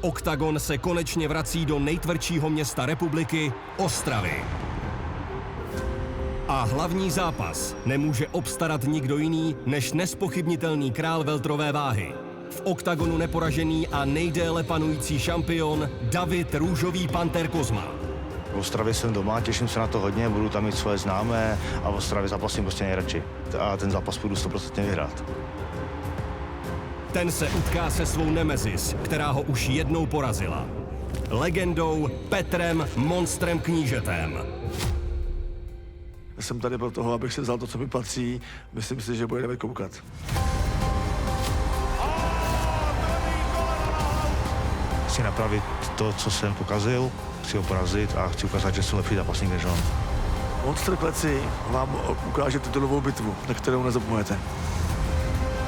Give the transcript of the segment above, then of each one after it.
OKTAGON se konečně vrací do nejtvrdšího města republiky, Ostravy. A hlavní zápas nemůže obstarat nikdo jiný než nespochybnitelný král welterové váhy. V OKTAGONu neporažený a nejdéle panující šampion David Růžový panter Kozma. V Ostravě jsem doma, těším se na to hodně, budu tam mít svoje známé a v Ostravě zápasím prostě nejradši. A ten zápas půjdu 100% vyhrát. Ten se utká se svou nemezis, která ho už jednou porazila. Legendou Petrem Monstrem Knížetem. Jsem tady pro toho, abych si vzal to, co mi patří. Myslím si, že budeme koukat. Chci napravit to, co jsem pokazil, chci ho porazit a chci ukázat, že jsem lepší zápasník než on. Monster kleci vám ukáže titulovou bitvu, na kterou nezapomenete.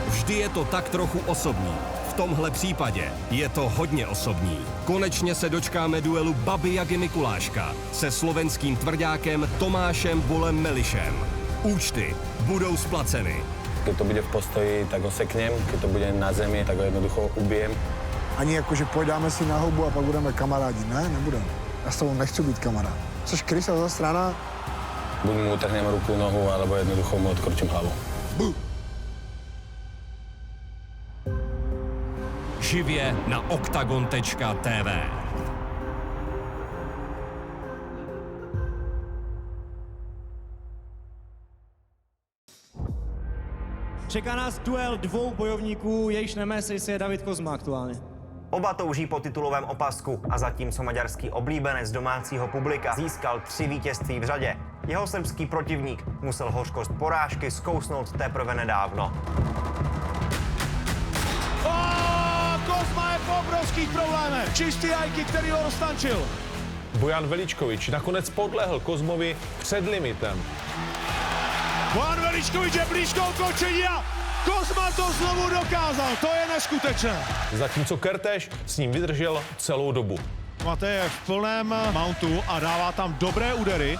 Vždy je to tak trochu osobní. V tomhle případě je to hodně osobní. Konečně se dočkáme duelu Baby Jagy Mikuláška se slovenským tvrďákem Tomášem Bolem Melišem. Účty budou splaceny. Keď to bude v postoji, tak ho seknem, keď to bude na zemi, tak ho jednoducho ubijem. Ani jako, že pojďáme si na houbu a pak budeme kamarádi. Ne, nebudeme. Já s tobou nechci být kamarád. Což krysa za strana. Buď mu utrhnem ruku, nohu, alebo jednoducho mu odkročím hlavu. Živě na oktagon.tv. Čeká nás duel dvou bojovníků, jejichž nemesis je David Kozma aktuálně. Oba touží po titulovém opasku a zatímco maďarský oblíbenec domácího publika získal 3 vítězství v řadě, jeho srbský protivník musel hořkost porážky zkousnout teprve nedávno. Kozma je v obrovských problémech. Čistý ajky, který ho roztančil. Bojan Veličković nakonec podlehl Kozmovi před limitem. Bojan Veličković je blízko ukončení a Kozma to znovu dokázal. To je neskutečné. Zatímco Kertész s ním vydržel celou dobu. MATÉ je v plném mountu a dává tam dobré údery.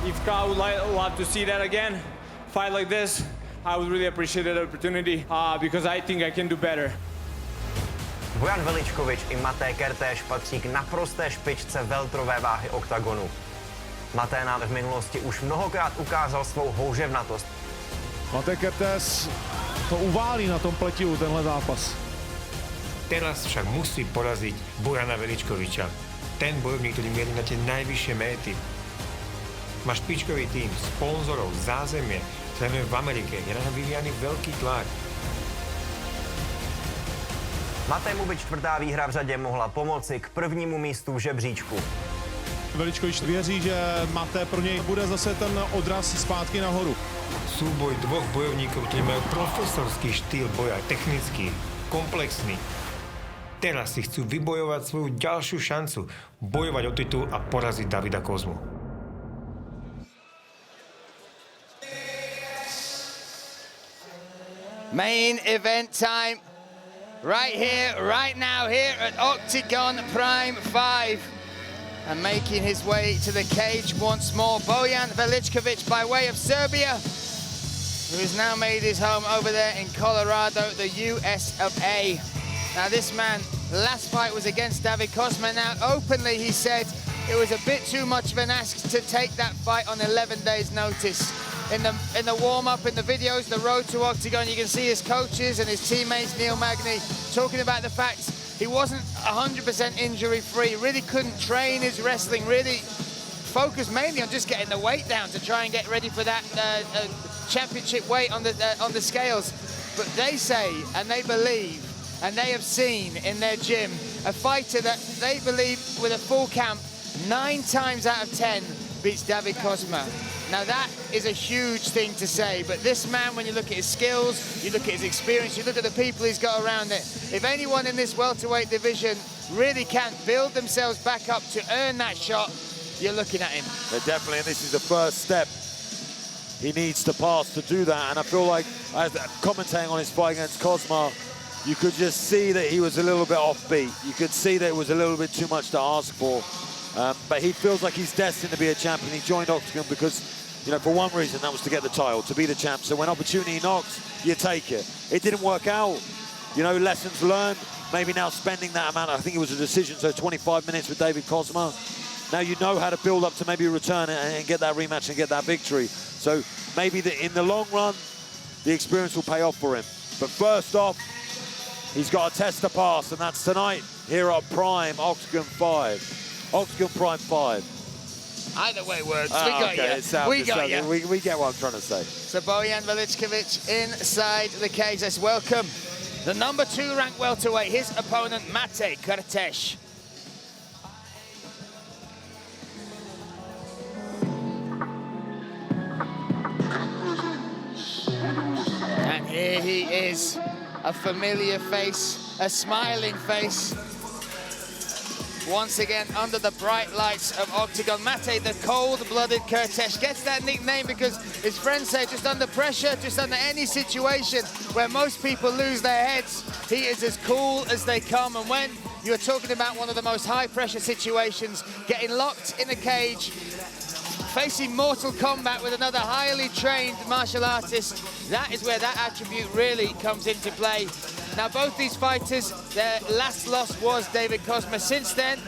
If God would love to see that again, fight like this, I would really appreciate that opportunity because I think I can do better. Bojan Veličković i MATÉ Kertész patří k naprosté špičce welterové váhy OKTAGONu. MATÉ nám v minulosti už mnohokrát ukázal svou houževnatost. MATÉ Kertész to uválí na tom pletiu tenhle zápas. Teraz však musí poraziť Bojana Veličkoviča. Ten bojovník, ktorý mierí na tie najvyššie méty. Má špičkový tým, sponzorov, zázemie, trénuje v Amerike, je na ňa vyvíjaný veľký tlak. MATÉmu by 4. výhra v řadě mohla pomoci k prvnímu místu v žebříčku. Veličković věří, že MATÉ pro něj bude zase ten odraz zpátky nahoru. Súboj dvoch bojovníkov, ktorí majú profesorský štýl boja, technický, komplexný. Teraz si chcú vybojovať svoju ďalšiu šancu, bojovať o titul a poraziť Davida Kozmu. Main event time. Right here, right now, here at OKTAGON Prime 5. And making his way to the cage once more, Bojan Veličković by way of Serbia, who has now made his home over there in Colorado, the US of A. Now this man, last fight was against David Kozma. Now openly he said it was a bit too much of an ask to take that fight on 11 days notice. In the warm-up, in the videos, the road to OKTAGON, you can see his coaches and his teammates, Neil Magny, talking about the fact he wasn't 100% injury-free, really couldn't train his wrestling, really focused mainly on just getting the weight down to try and get ready for that championship weight on the scales. But they say, and they believe, and they have seen in their gym, a fighter that they believe with a full camp, 9 times out of 10 beats David Kozma. Now that is a huge thing to say, but this man, when you look at his skills, you look at his experience, you look at the people he's got around it, if anyone in this welterweight division really can build themselves back up to earn that shot, you're looking at him. Definitely, and this is the first step he needs to pass to do that, and I feel like, as commentating on his fight against Kozma, you could just see that he was a little bit offbeat. You could see that it was a little bit too much to ask for. But he feels like he's destined to be a champion. He joined OKTAGON because, you know, for one reason, that was to get the title, to be the champ. So when opportunity knocks, you take it. It didn't work out you know, lessons learned. Maybe now spending that amount, I think it was a decision, so 25 minutes with David Kozma. Now you know how to build up to maybe return and get that rematch and get that victory. So maybe in the long run, the experience will pay off for him. But first off, he's got a test to pass, and that's tonight here at Prime Octagon 5. Octagon Prime 5. Either way works. We got you. We got you. We get what I'm trying to say. So Bojan Veličković inside the cage. Let's welcome the number 2 ranked welterweight, his opponent, MATÉ Kertész. And here he is, a familiar face, a smiling face. Once again, under the bright lights of Octagon, MATÉ, the cold-blooded Kertész, gets that nickname because his friends say just under pressure, just under any situation where most people lose their heads, he is as cool as they come. And when you're talking about one of the most high-pressure situations, getting locked in a cage, facing mortal combat with another highly trained martial artist, that is where that attribute really comes into play. Now, both these fighters, their last loss was David Kozma. Since then,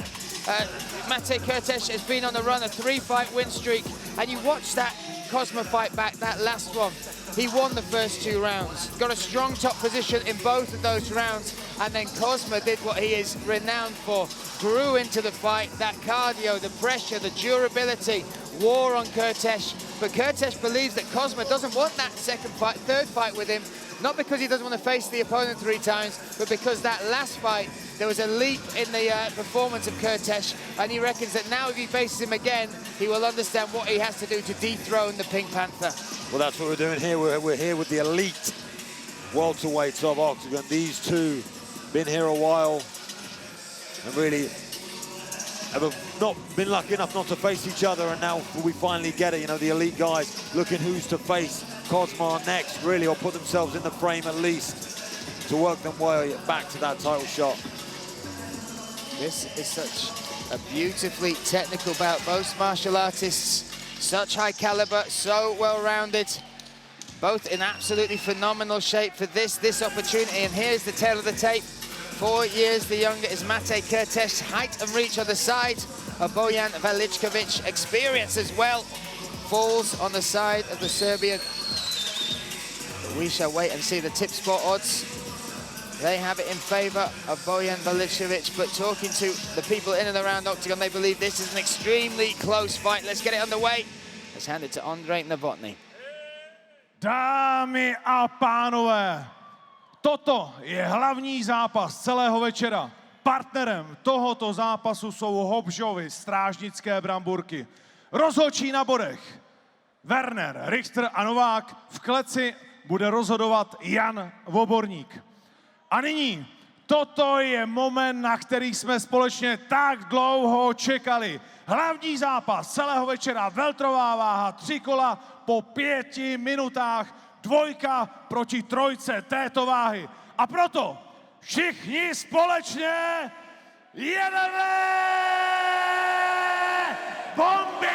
MATÉ Kertész has been on a run, a 3-fight win streak, and you watch that Kozma fight back, that last one. He won the first 2 rounds, got a strong top position in both of those rounds, and then Kozma did what he is renowned for, grew into the fight, that cardio, the pressure, the durability, war on Kertész. But Kertész believes that Kozma doesn't want that third fight with him, not because he doesn't want to face the opponent 3 times, but because that last fight, there was a leap in the performance of Kertész, and he reckons that now if he faces him again, he will understand what he has to do to dethrone the Pink Panther. Well, that's what we're doing here. We're here with the elite welterweights of Octagon. These two been here a while and really have not been lucky enough not to face each other, and now we finally get it. You know, the elite guys looking who's to face Kozma next, really, or put themselves in the frame at least to work them way back to that title shot. This is such a beautifully technical bout. Both martial artists, such high caliber, so well-rounded. Both in absolutely phenomenal shape for this opportunity. And here's the tail of the tape. 4 years the younger is MATÉ Kertész. Height and reach on the side of Bojan Veličković. Experience as well falls on the side of the Serbian. We shall wait and see the tip spot odds. They have it in favor of Bojan Veličković, but talking to the people in and around Octagon, they believe this is an extremely close fight. Let's get it underway. Let's hand it to Ondrej Novotný. Dámy a pánové, toto je hlavní zápas celého večera. Partnerem tohoto zápasu jsou Hobžovy strážnické Bramburky. Rozhodčí na bodech Werner, Richter a Novák. V kleci bude rozhodovat Jan Voborník. A nyní, toto je moment, na který jsme společně tak dlouho čekali. Hlavní zápas celého večera, welterová váha, 3 kola po 5 minutách, 2 proti 3 této váhy. A proto všichni společně jedeme bomby!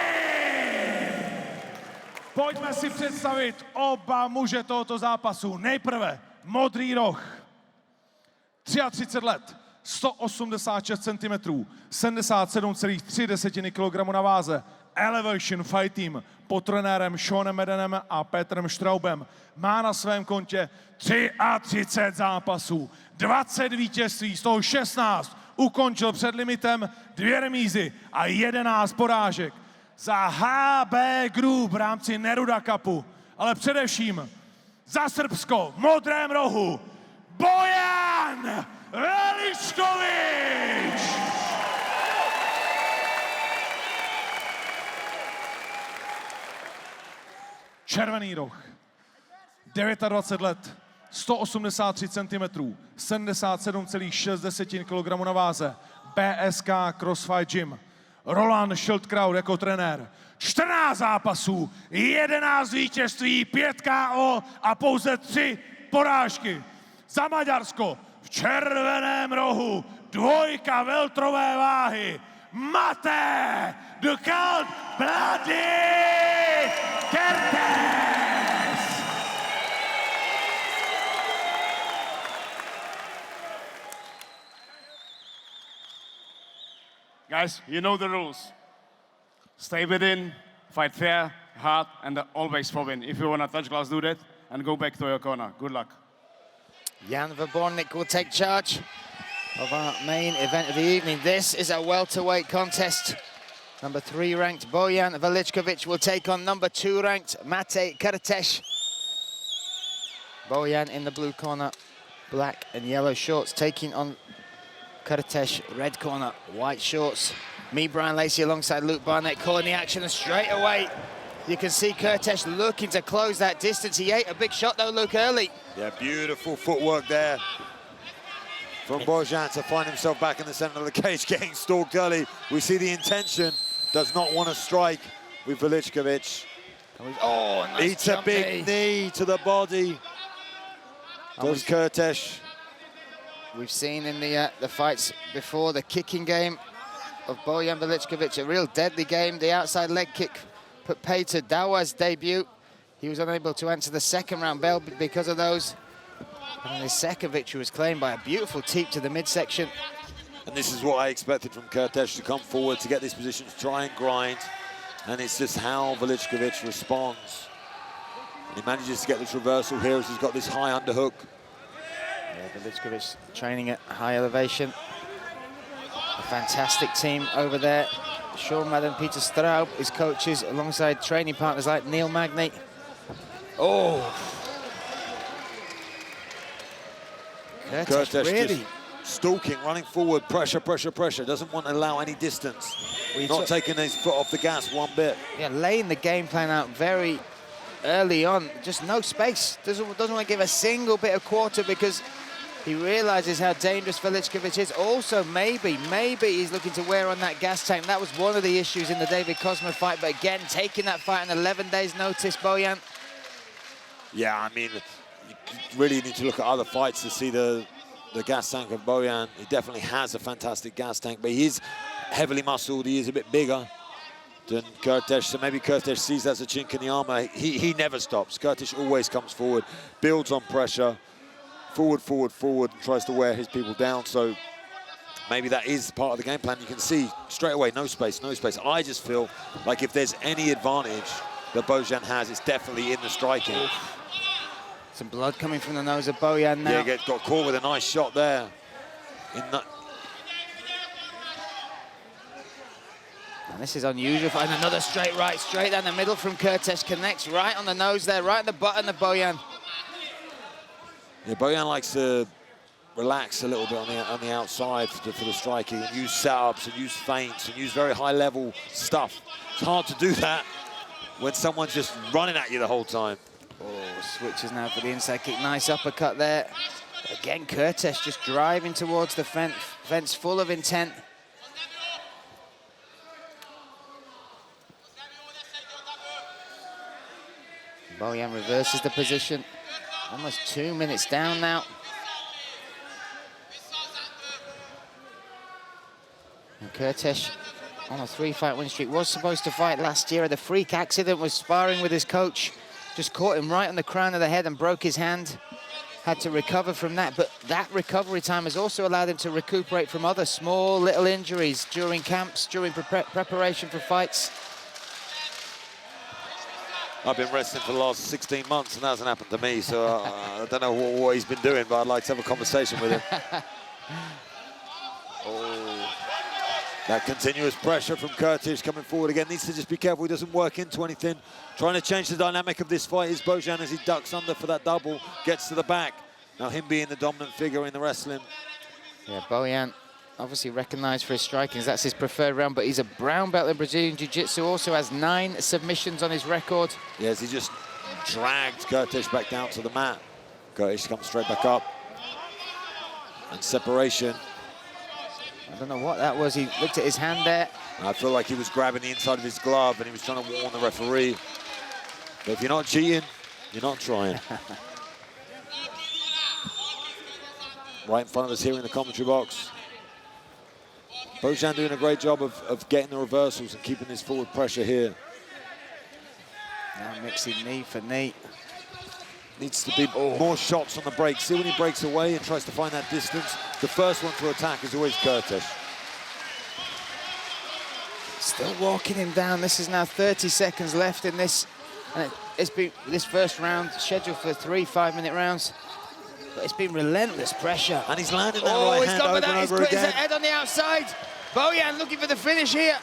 Pojďme si představit oba muže tohoto zápasu. Nejprve modrý roh. 33 let, 186 cm, 77,3 kg na váze. Elevation Fight Team pod trenérem Seanem Medenem a Petrem Straubem má na svém kontě 33 zápasů, 20 vítězství, z toho 16 ukončil před limitem, 2 remízy a 11 porážek. Za HB Group v rámci Neruda Cupu, ale především za Srbsko v modrém rohu Bojan Veličković! Červený roh, 29 let, 183 cm, 77,6 kg na váze, BSK CrossFight Gym, Roland Schildkraut jako trenér. 14 zápasů, 11 vítězství, 5 KO a pouze 3 porážky. Za Maďarsko v červeném rohu 2 welterové váhy MATÉ the cold-blooded Kertész! 29 Guys, you know the rules. Stay within, fight fair, hard, and always for win. If you want to touch glass, do that, and go back to your corner. Good luck. Jan Verbornik will take charge of our main event of the evening. This is a welterweight contest. Number 3 ranked Bojan Veličković will take on number 2 ranked MATÉ Kertész. Bojan in the blue corner, black and yellow shorts, taking on Kertész, red corner, white shorts. Me, Brian Lacey, alongside Luke Barnett, calling the action, and straight away you can see Kertész looking to close that distance. He ate a big shot though, Luke, early. Yeah, beautiful footwork there from Bojan to find himself back in the center of the cage, getting stalked early. We see the intention, does not want to strike with Veličković. Oh, nice Eats a big knee to the body. Does Kertész. We've seen in the fights before the kicking game of Bojan Veličković, a real deadly game. The outside leg kick put pay to Dawa's debut. He was unable to enter the second round bell because of those. And his second victory was claimed by a beautiful teep to the midsection. And this is what I expected from Kertész, to come forward, to get these positions, try and grind. And it's just how Veličković responds. And he manages to get this reversal here as he's got this high underhook. Yeah, Veličković training at high elevation. A fantastic team over there. Sean Madden, Peter Straub, his coaches, alongside training partners like Neil Magny. Oh! Kertész really just stalking, running forward, pressure, pressure, pressure. Doesn't want to allow any distance. Not taking his foot off the gas one bit. Yeah, laying the game plan out very early on. Just no space. Doesn't want to give a single bit of quarter because he realizes how dangerous Veličković is. Also, maybe he's looking to wear on that gas tank. That was one of the issues in the David Cosmo fight, but again, taking that fight on 11 days' notice, Bojan. Yeah, I mean, you really need to look at other fights to see the gas tank of Bojan. He definitely has a fantastic gas tank, but he is heavily muscled. He is a bit bigger than Kertész, so maybe Kertész sees that as a chink in the armor. He never stops. Kertész always comes forward, builds on pressure, forward, forward, forward, and tries to wear his people down. So maybe that is part of the game plan. You can see straight away, no space, no space. I just feel like if there's any advantage that Bojan has, it's definitely in the striking. Some blood coming from the nose of Bojan now. Yeah, got caught with a nice shot there. And this is unusual. And another straight right, straight down the middle from Kertész. Connects right on the nose there, right on the button of Bojan. Yeah, Bojan likes to relax a little bit on the outside for the striking, and use setups and use feints and use very high-level stuff. It's hard to do that when someone's just running at you the whole time. Oh, switches now for the inside kick. Nice uppercut there. Again, Kertész just driving towards the fence, full of intent. Bojan reverses the position. Almost 2 minutes down now. And Kertész on a 3-fight win streak. Was supposed to fight last year. Had a freak accident, was sparring with his coach. Just caught him right on the crown of the head and broke his hand. Had to recover from that, but that recovery time has also allowed him to recuperate from other small little injuries during camps, during preparation for fights. I've been wrestling for the last 16 months and that hasn't happened to me, so I don't know what he's been doing, but I'd like to have a conversation with him. Oh. That continuous pressure from Kertész coming forward again. Needs to just be careful he doesn't work into anything. Trying to change the dynamic of this fight is Bojan as he ducks under for that double, gets to the back. Now him being the dominant figure in the wrestling. Yeah, Bojan obviously recognized for his striking. That's his preferred round, but he's a brown belt in Brazilian Jiu-Jitsu, also has 9 submissions on his record. Yes, he just dragged Kertész back down to the mat. Kertész comes straight back up. And separation. I don't know what that was. He looked at his hand there. I feel like he was grabbing the inside of his glove and he was trying to warn the referee. But if you're not cheating, you're not trying. Right in front of us here in the commentary box. Bojan doing a great job of getting the reversals and keeping this forward pressure here. Now mixing knee for knee. Needs to be more shots on the break. See when he breaks away and tries to find that distance. The first one to attack is always Kertész. Still walking him down. This is now 30 seconds left in this. And it's been this first round scheduled for 3 5-minute rounds. But it's been relentless pressure. And he's landing that right hand over and over He's put his again. head on the outside. Bojan looking for the finish here.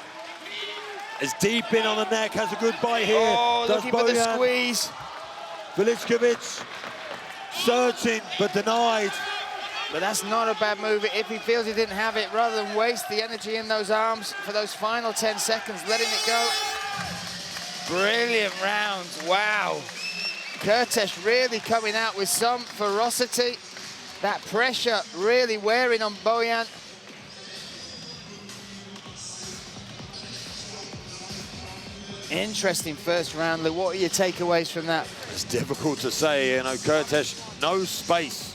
Is deep in on the neck, has a good bite here. Oh, looking for the squeeze. Veličković searching, but denied. But that's not a bad move. If he feels he didn't have it, rather than waste the energy in those arms for those final 10 seconds, letting it go. Brilliant rounds, wow. Kertész really coming out with some ferocity. That pressure really wearing on Bojan. Interesting first round, Lou. What are your takeaways from that? It's difficult to say, you know, Kertész, no space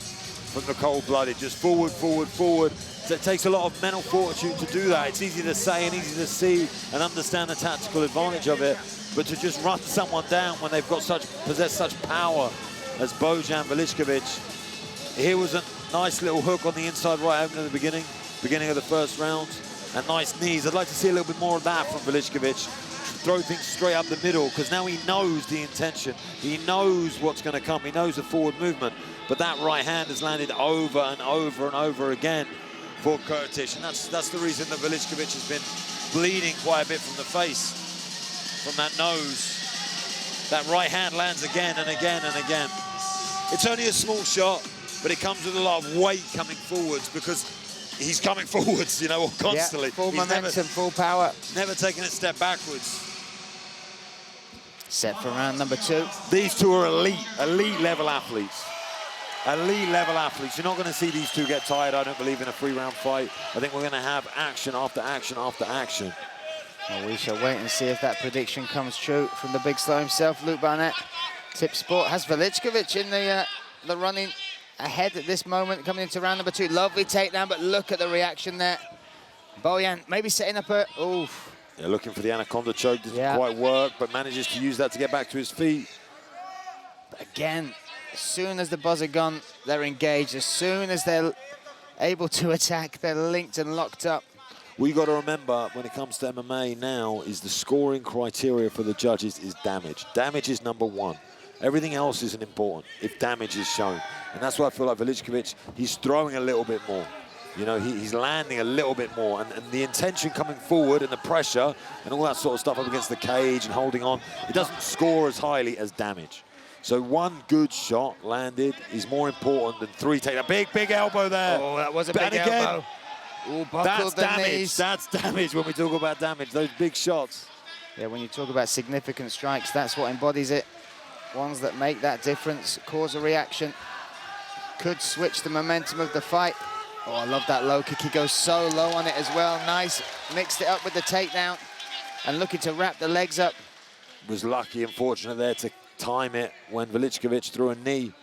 from the cold-blooded, just forward, forward, forward. So it takes a lot of mental fortitude to do that. It's easy to say and easy to see and understand the tactical advantage of it, but to just run someone down when they've got possess such power as Bojan Veličković. Here was a nice little hook on the inside right open at the beginning of the first round, and nice knees. I'd like to see a little bit more of that from Veličković. Throw things straight up the middle, because now he knows the intention. He knows what's going to come. He knows the forward movement. But that right hand has landed over and over and over again for Kertész. And that's the reason that Veličković has been bleeding quite a bit from the face, from that nose. That right hand lands again and again and again. It's only a small shot, but it comes with a lot of weight coming forwards, because he's coming forwards, you know, constantly. Yeah, full momentum, full power. Never taking a step backwards. Set for round number 2. These two are elite level athletes. Elite level athletes. You're not going to see these two get tired, I don't believe, in a 3-round fight. I think we're going to have action after action after action. Well, we shall wait and see if that prediction comes true from the big slow himself, Luke Barnett. Tip Sport has Veličković in the running ahead at this moment, coming into round number 2. Lovely takedown, but look at the reaction there. Bojan maybe setting up a... Oof. Yeah, looking for the anaconda choke. Doesn't quite work, but manages to use that to get back to his feet. But again, as soon as the buzzer gone, they're engaged. As soon as they're able to attack, they're linked and locked up. We got to remember, when it comes to MMA now, is the scoring criteria for the judges is damage. Damage is number 1. Everything else isn't important if damage is shown. And that's why I feel like Veličković, he's throwing a little bit more. You know, he's landing a little bit more. And the intention coming forward and the pressure and all that sort of stuff up against the cage and holding on, it doesn't score as highly as damage. So one good shot landed is more important than 3 takedowns. Big elbow there. Oh, that was a big elbow. Ooh, buckled the knees. That's damage when we talk about damage, those big shots. Yeah, when you talk about significant strikes, that's what embodies it. Ones that make that difference, cause a reaction, could switch the momentum of the fight. Oh, I love that low kick. He goes so low on it as well. Nice. Mixed it up with the takedown and looking to wrap the legs up. Was lucky and fortunate there to time it when Veličković threw a knee.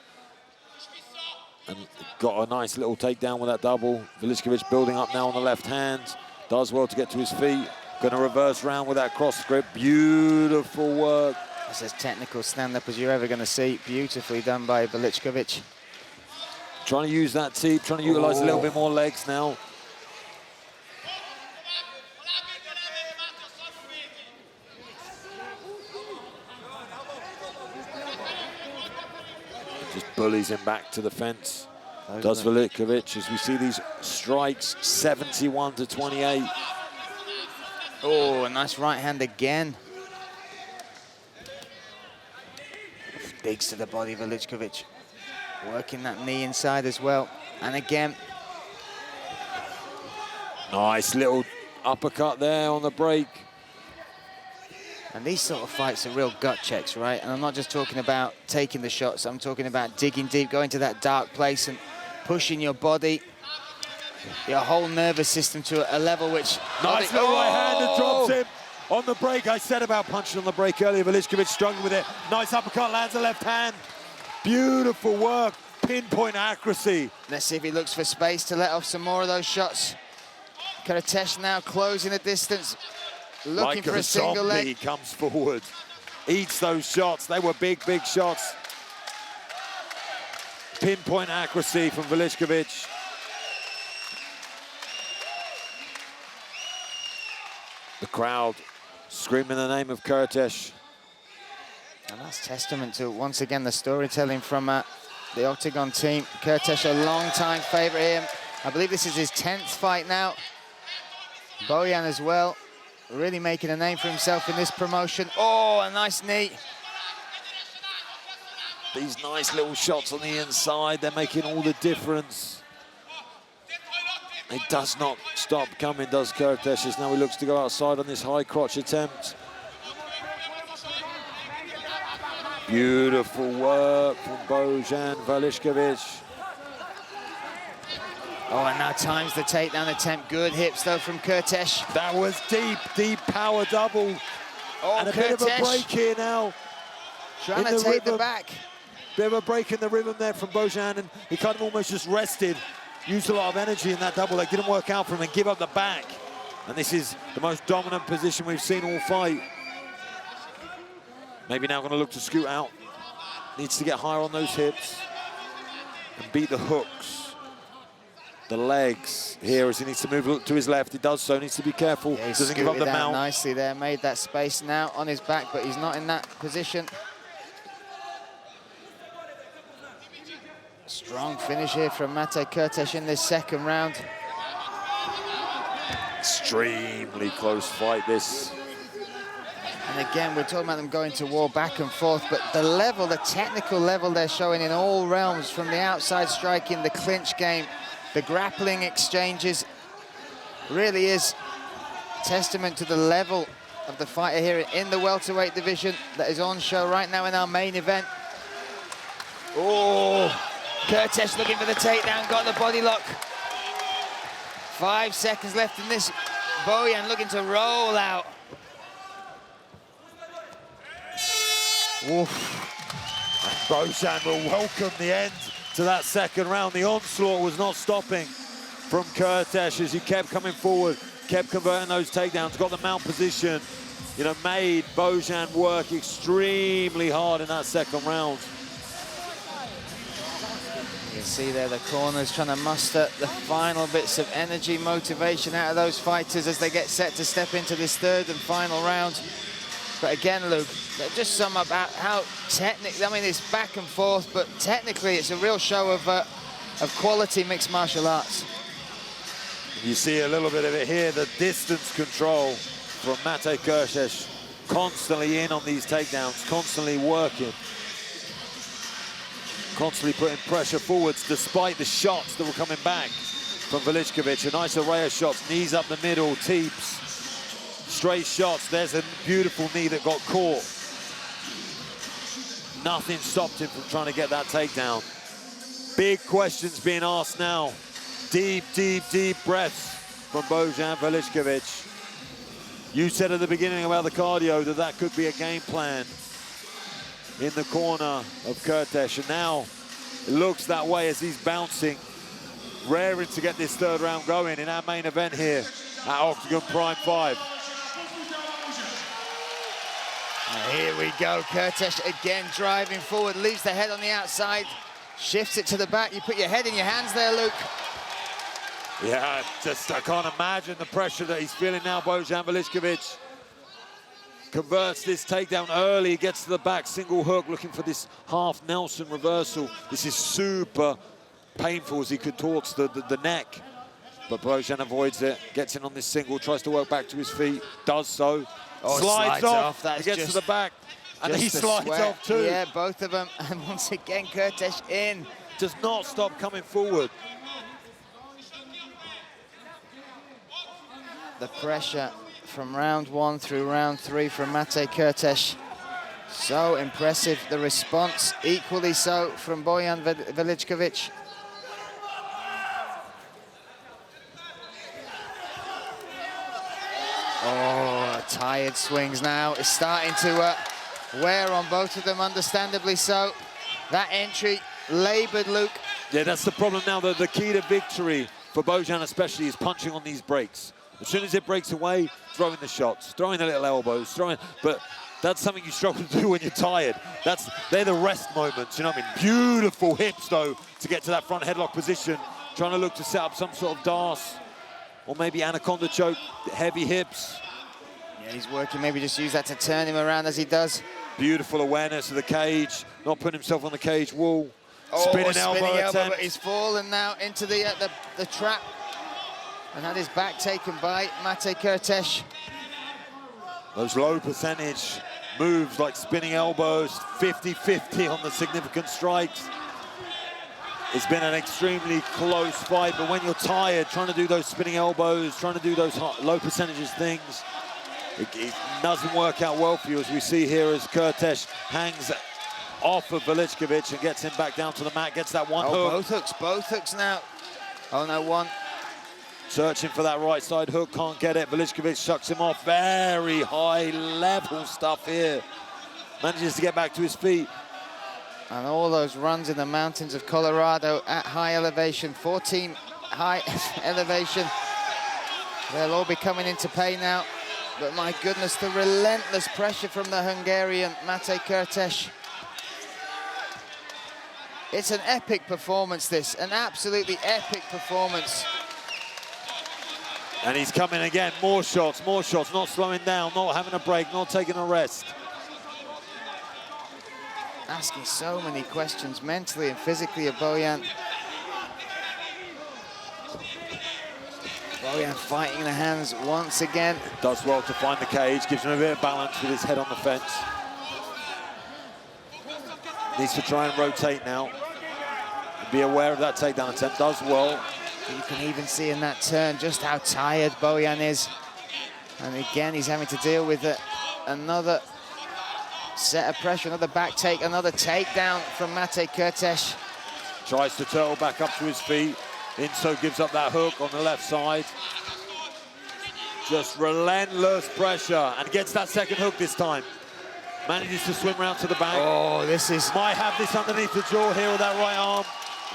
And got a nice little takedown with that double. Veličković building up now on the left hand. Does well to get to his feet. Going to reverse round with that cross grip. Beautiful work. That's as technical stand-up as you're ever going to see. Beautifully done by Veličković. Trying to use that teep, trying to utilize a little bit more legs now. Just bullies him back to the fence. Does Veličković, as we see these strikes, 71 to 28. Oh, a nice right hand again. Digs to the body, Veličković. Working that knee inside as well. And again. Nice little uppercut there on the break. And these sort of fights are real gut checks, right? And I'm not just talking about taking the shots. I'm talking about digging deep, going to that dark place and pushing your body, your whole nervous system to a level which... Nice little right hand that drops him on the break. I said about punching on the break earlier. Veličković struggling with it. Nice uppercut, lands the left hand. Beautiful work, pinpoint accuracy. Let's see if he looks for space to let off some more of those shots. Kertész now closing the distance, looking for a single leg. He comes forward, eats those shots. They were big shots. Pinpoint accuracy from Veličković. The crowd screaming the name of Kertész. And that's testament to, once again, the storytelling from the Octagon team. Kertész, a long-time favourite here. I believe this is his 10th fight now. Bojan as well, really making a name for himself in this promotion. Oh, a nice knee. These nice little shots on the inside, they're making all the difference. It does not stop coming, does Kertész. Now he looks to go outside on this high crotch attempt. Beautiful work from Bojan Veličković. Oh, and now times the takedown attempt. Good hips, though, from Kertész. That was deep, deep power double. Oh, and a Kertész. bit of a break here now. Trying to take the back. Bit of a break in the rhythm there from Bojan, and he kind of almost just rested. Used a lot of energy in that double leg. Didn't work out for him and give up the back. And this is the most dominant position we've seen all fight. Maybe now going to look to scoot out. Needs to get higher on those hips and beat the hooks. The legs here as he needs to move to his left. He does so, needs to be careful. Yeah, doesn't give up the mount. Nicely there, made that space now on his back, but he's not in that position. Strong finish here from MATÉ Kertész in this second round. Extremely close fight, this. And again, we're talking about them going to war back and forth, but the level, the technical level they're showing in all realms, from the outside striking, the clinch game, the grappling exchanges, really is testament to the level of the fighter here in the welterweight division that is on show right now in our main event. Oh, Kertész looking for the takedown, got the body lock. 5 seconds left in this. Bojan looking to roll out. Oof. Bojan will welcome the end to that second round. The onslaught was not stopping from Kertész as he kept coming forward, kept converting those takedowns, got the mount position, you know, made Bojan work extremely hard in that second round. You can see there the corners trying to muster the final bits of energy, motivation out of those fighters as they get set to step into this third and final round. But again, Luke, just sum up how technically, I mean, it's back and forth, but technically it's a real show of quality mixed martial arts. You see a little bit of it here, the distance control from MATÉ Kertész, constantly in on these takedowns, constantly working, constantly putting pressure forwards despite the shots that were coming back from Veličković. A nice array of shots, knees up the middle, teeps. Straight shots. There's a beautiful knee that got caught. Nothing stopped him from trying to get that takedown. Big questions being asked now. Deep, deep, deep breaths from Bojan Veličković. You said at the beginning about the cardio that could be a game plan in the corner of Kertész, and now it looks that way as he's bouncing, raring to get this third round going in our main event here at Octagon Prime 5. Here we go, Kertész again driving forward, leaves the head on the outside, shifts it to the back. You put your head in your hands there, Luke. Yeah, I can't imagine the pressure that he's feeling now. Bojan Veličković converts this takedown early, gets to the back, single hook, looking for this half Nelson reversal. This is super painful as he contorts the neck. But Bojan avoids it, gets in on this single, tries to work back to his feet, does so. Oh, slides off. That's he gets to the back, and he slides off too. Yeah, both of them. And once again, Kertész in. Does not stop coming forward. The pressure from round 1 through round 3 from MATÉ Kertész. So impressive. The response equally so from Bojan Veličković. Oh, tired swings now. It's starting to wear on both of them, understandably so. That entry laboured, Luke. Yeah, that's the problem now. The key to victory for Bojan especially is punching on these breaks. As soon as it breaks away, throwing the shots, throwing the little elbows, but that's something you struggle to do when you're tired. They're the rest moments, you know what I mean? Beautiful hips, though, to get to that front headlock position. Trying to look to set up some sort of DAS or maybe anaconda choke, heavy hips. Yeah, he's working, maybe just use that to turn him around as he does. Beautiful awareness of the cage, not putting himself on the cage wall. Spinning elbow attempt. But he's fallen now into the trap and had his back taken by MATÉ Kertész. Those low percentage moves like spinning elbows, 50-50 on the significant strikes. It's been an extremely close fight, but when you're tired, trying to do those spinning elbows, trying to do those low percentages things, it doesn't work out well for you, as we see here as Kertész hangs off of Veličković and gets him back down to the mat, gets that one hook. Both hooks now. Oh no, one. Searching for that right side hook, can't get it. Veličković shucks him off. Very high level stuff here. Manages to get back to his feet. And all those runs in the mountains of Colorado at high elevation, 14 high elevation. They'll all be coming into play now. But my goodness, the relentless pressure from the Hungarian MATÉ Kertész. It's an epic performance, this, an absolutely epic performance. And he's coming again, more shots, not slowing down, not having a break, not taking a rest. Asking so many questions mentally and physically of Bojan. Bojan fighting the hands once again. Does well to find the cage, gives him a bit of balance with his head on the fence. Needs to try and rotate now. Be aware of that takedown attempt, does well. You can even see in that turn just how tired Bojan is. And again, he's having to deal with another set of pressure, another back take, another takedown from MATÉ Kertész. Tries to turtle back up to his feet. Inso gives up that hook on the left side. Just relentless pressure, and gets that second hook this time. Manages to swim round to the back. Oh, this is... Might have this underneath the jaw here with that right arm.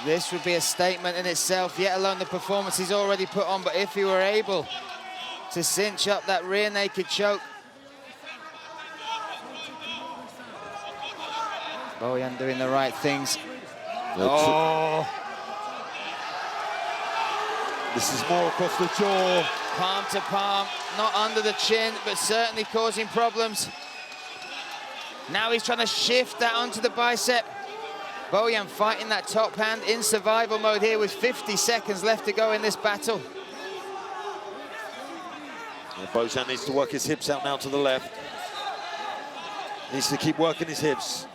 This would be a statement in itself, yet alone the performance he's already put on. But if he were able to cinch up that rear naked choke. Bojan doing the right things. Oh. This is more across the jaw. Palm to palm, not under the chin, but certainly causing problems. Now he's trying to shift that onto the bicep. Bojan fighting that top hand in survival mode here with 50 seconds left to go in this battle. Yeah, Bojan needs to work his hips out now to the left. Needs to keep working his hips.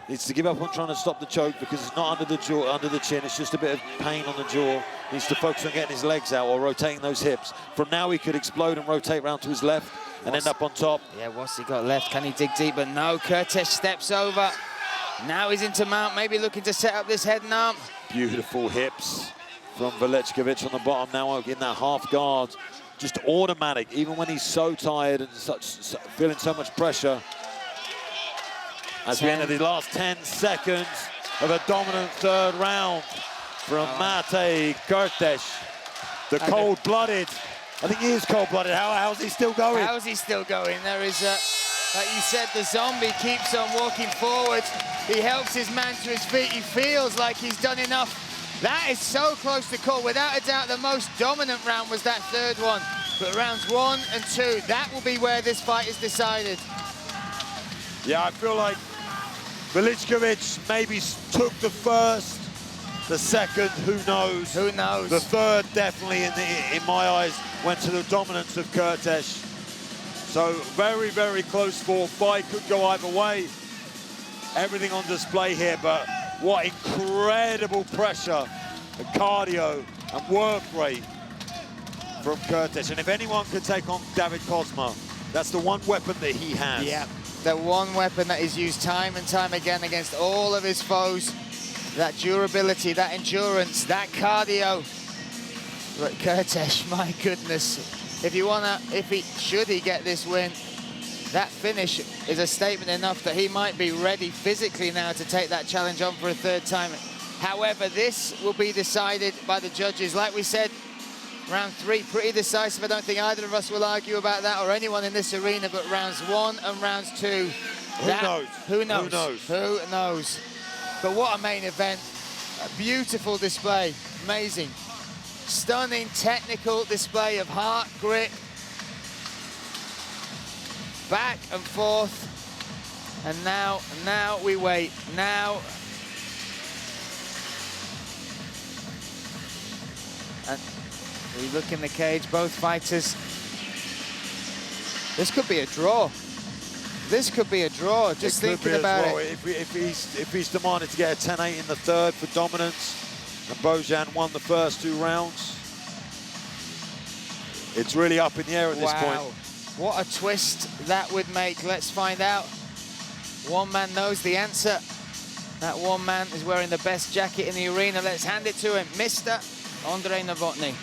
Needs to give up on trying to stop the choke because it's not under the jaw, under the chin. It's just a bit of pain on the jaw. Needs to focus on getting his legs out or rotating those hips. From now he could explode and rotate round to his left and end up on top. Yeah, what's he got left? Can he dig deep? But no, Kertész steps over. Now he's into mount, maybe looking to set up this head and arm. Beautiful hips from Veličković on the bottom, now in that half guard. Just automatic, even when he's so tired and feeling so much pressure. As we enter the last 10 seconds of a dominant third round from MATÉ Kertész. The cold-blooded, I think he is cold-blooded. How's he still going? How's he still going? There is, like you said, the zombie keeps on walking forward. He helps his man to his feet. He feels like he's done enough. That is so close to call. Without a doubt, the most dominant round was that third one. But rounds 1 and 2, that will be where this fight is decided. Yeah, I feel like Veličković maybe took the first, the second, who knows? Who knows? The third definitely, in my eyes, went to the dominance of Kertész. So very, very close for fight, could go either way. Everything on display here, but what incredible pressure, and cardio and work rate from Kertész. And if anyone could take on David Kozma, that's the one weapon that he has. Yeah. The one weapon that is used time and time again against all of his foes. That durability, that endurance, that cardio. But Kertész, my goodness. Should he get this win, that finish is a statement enough that he might be ready physically now to take that challenge on for a third time. However, this will be decided by the judges. Like we said, round 3, pretty decisive. I don't think either of us will argue about that, or anyone in this arena, but rounds 1 and rounds 2. Who knows? Who knows? Who knows? Who knows? But what a main event. A beautiful display. Amazing. Stunning technical display of heart, grit. back and forth. And now we wait. Now, and we look in the cage, both fighters. This could be a draw. This could be a draw, just thinking about it. If he's demanded to get a 10-8 in the third for dominance, and Bojan won the first 2 rounds, it's really up in the air at this point. What a twist that would make. Let's find out. One man knows the answer. That one man is wearing the best jacket in the arena. Let's hand it to him, Mr. Ondrej Novotný.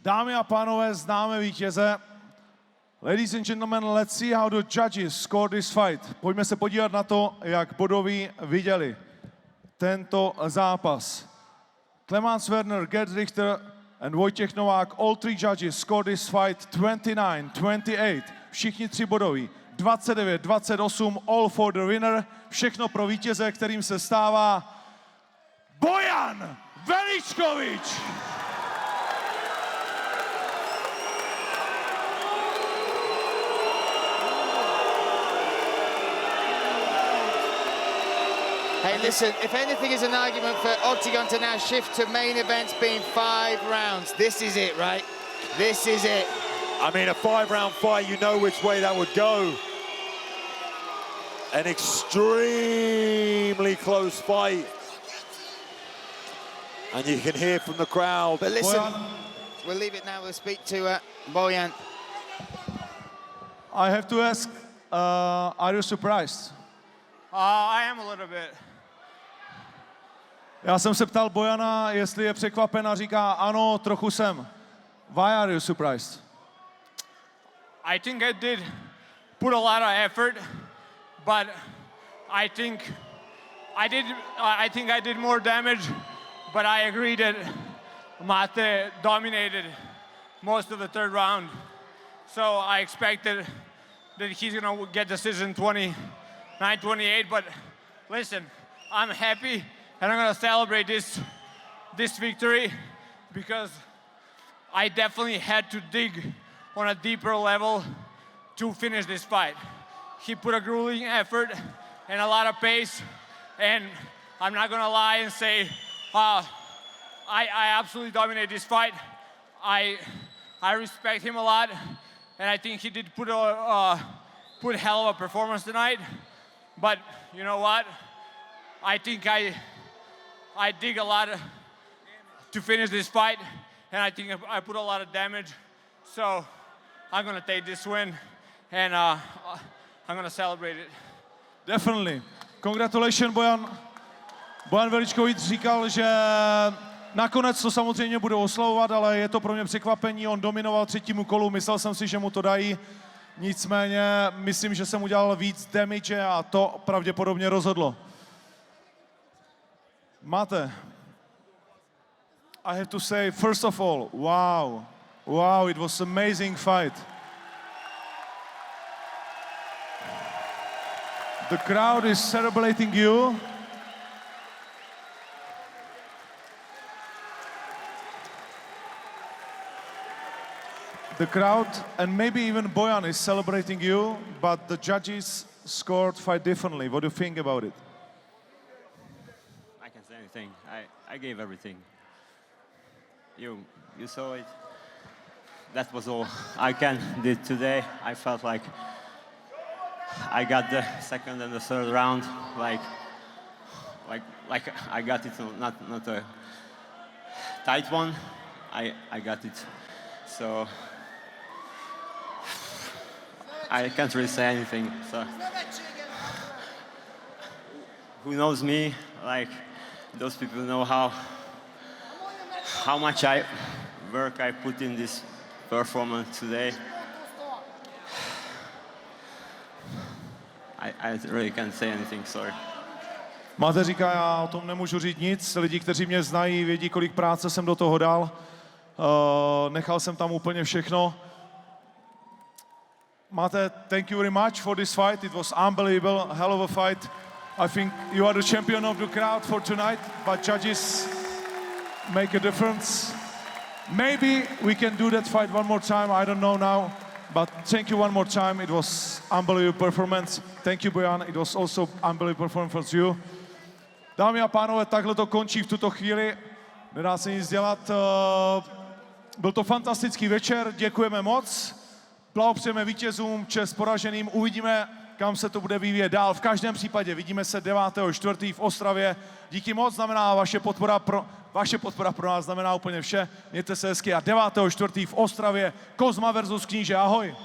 Dámy a pánové, známe vítěze. Ladies and gentlemen, let's see how the judges scored this fight. Pojďme se podívat na to, jak bodoví viděli tento zápas. Clemens Werner, Gerd Richter and Wojciech Novák, all 3 judges scored this fight 29-28. Všichni 3 bodoví. 29-28, all for the winner. Všechno pro vítěze, kterým se stává Bojan Veličković. Hey, listen, if anything is an argument for Octagon to now shift to main events being 5 rounds, this is it, right? This is it. I mean, a 5-round fight, you know which way that would go. An extremely close fight. And you can hear from the crowd. But listen, we'll leave it now. We'll speak to Bojan. I have to ask, are you surprised? I am a little bit. Já jsem se ptal Bojana, jestli je překvapen a říká, ano, trochu jsem. Why are you surprised? I think I did put a lot of effort, but I think I did more damage, but I agree that MATÉ dominated most of the 3rd round. So I expected that he's gonna get decision 29-28, but listen, I'm happy and I'm gonna celebrate this victory because I definitely had to dig on a deeper level to finish this fight. He put a grueling effort and a lot of pace, and I'm not gonna lie and say, I absolutely dominated this fight. I respect him a lot, and I think he did put hell of a performance tonight. But you know what? I think I dig a lot to finish this fight, and I think I put a lot of damage. So I'm gonna take this win, and I'm gonna celebrate it. Definitely. Congratulations, Bojan. Bojan Veličković říkal, že nakonec to samozřejmě budou oslavovat, ale je to pro mě překvapení. On dominoval 3. kolu, myslel jsem si, že mu to dají. Nicméně myslím, že jsem udělal víc damage a to pravděpodobně rozhodlo. MATÉ, I have to say, first of all, wow, it was an amazing fight. The crowd is celebrating you. The crowd, and maybe even Bojan, is celebrating you, but the judges scored fight differently. What do you think about it? I can't say anything. I gave everything. You saw it. That was all I can do today. I felt like I got the 2nd and the 3rd round, like I got it, not a tight one. I got it. So I can't really say anything. So who knows me? Like those people know how much work I put in this performance today. I really can't say anything, sorry. MATÉ říká, já o tom nemůžu říct nic. Lidi, kteří mě znají, vědí, kolik práce jsem do toho dal. Nechal jsem tam úplně všechno. MATÉ, thank you very much for this fight. It was unbelievable, hell of a fight. I think you are the champion of the crowd for tonight, but judges make a difference. Maybe we can do that fight one more time, I don't know now. But thank you one more time. It was unbelievable performance. Thank you, Bojan. It was also unbelievable performance for you. Dámy a pánové, takhle to končí v tuto chvíli. Nedá se nic dělat. Byl to fantastický večer, děkujeme moc. Blahopřejeme vítězům, čest poraženým. Uvidíme, kam se to bude vyvíjet dál. V každém případě vidíme se 9.4. v Ostravě. Díky moc, znamená vaše podpora pro nás znamená úplně vše. Mějte se hezky a 9.4. v Ostravě Kozma versus Kníže. Ahoj.